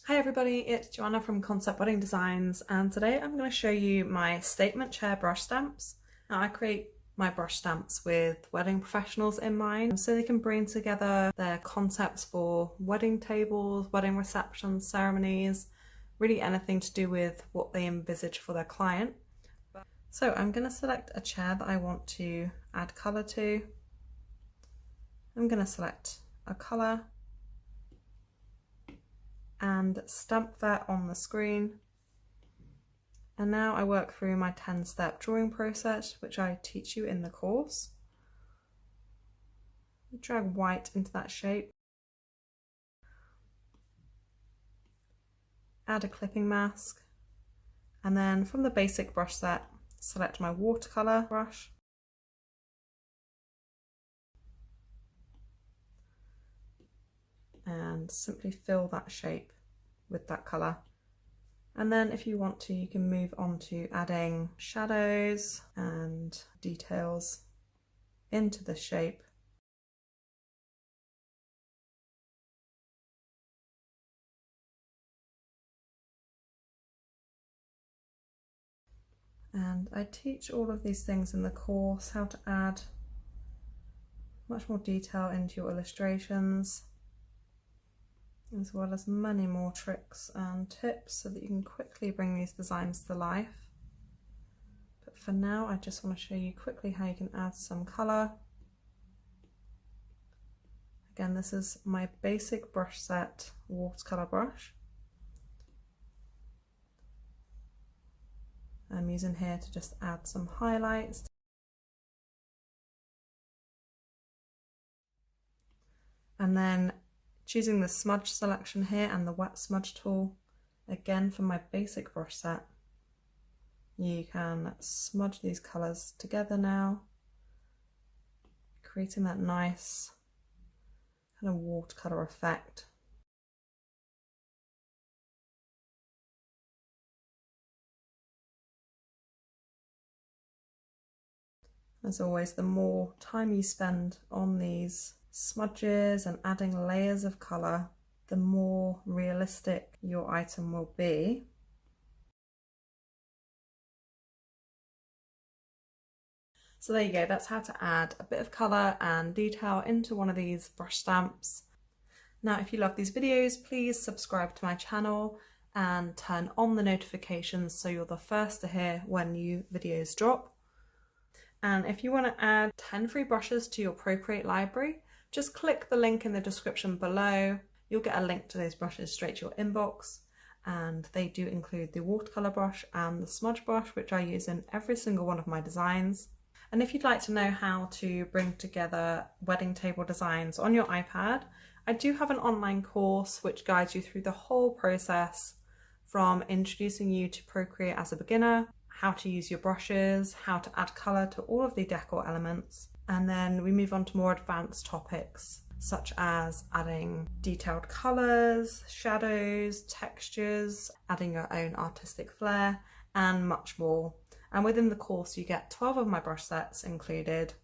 Hi everybody, it's Joanna from Concept Wedding Designs, and today I'm going to show you my statement chair brush stamps. Now I create my brush stamps with wedding professionals in mind so they can bring together their concepts for wedding tables, wedding receptions, ceremonies, really anything to do with what they envisage for their client. So I'm going to select a chair that I want to add colour to. I'm going to select a colour and stamp that on the screen. And now I work through my 10-step drawing process, which I teach you in the course. You drag white into that shape, add a clipping mask, and then from the basic brush set, select my watercolour brush. And simply fill that shape with that colour. And then if you want to, you can move on to adding shadows and details into the shape. And I teach all of these things in the course, how to add much more detail into your illustrations, as well as many more tricks and tips so that you can quickly bring these designs to life. But for now, I just want to show you quickly how you can add some colour. Again, this is my basic brush set watercolour brush. I'm using here to just add some highlights. And then choosing the smudge selection here and the wet smudge tool, again for my basic brush set, you can smudge these colours together now, creating that nice kind of watercolour effect. As always, the more time you spend on these smudges and adding layers of colour, the more realistic your item will be. So there you go, that's how to add a bit of colour and detail into one of these brush stamps. Now if you love these videos, please subscribe to my channel and turn on the notifications so you're the first to hear when new videos drop. And if you want to add 10 free brushes to your Procreate library, just click the link in the description below. You'll get a link to those brushes straight to your inbox, and they do include the watercolour brush and the smudge brush, which I use in every single one of my designs. And if you'd like to know how to bring together wedding table designs on your iPad, I do have an online course which guides you through the whole process, from introducing you to Procreate as a beginner, how to use your brushes, how to add colour to all of the decor elements, and then we move on to more advanced topics such as adding detailed colours, shadows, textures, adding your own artistic flair, and much more. And within the course you get 12 of my brush sets included,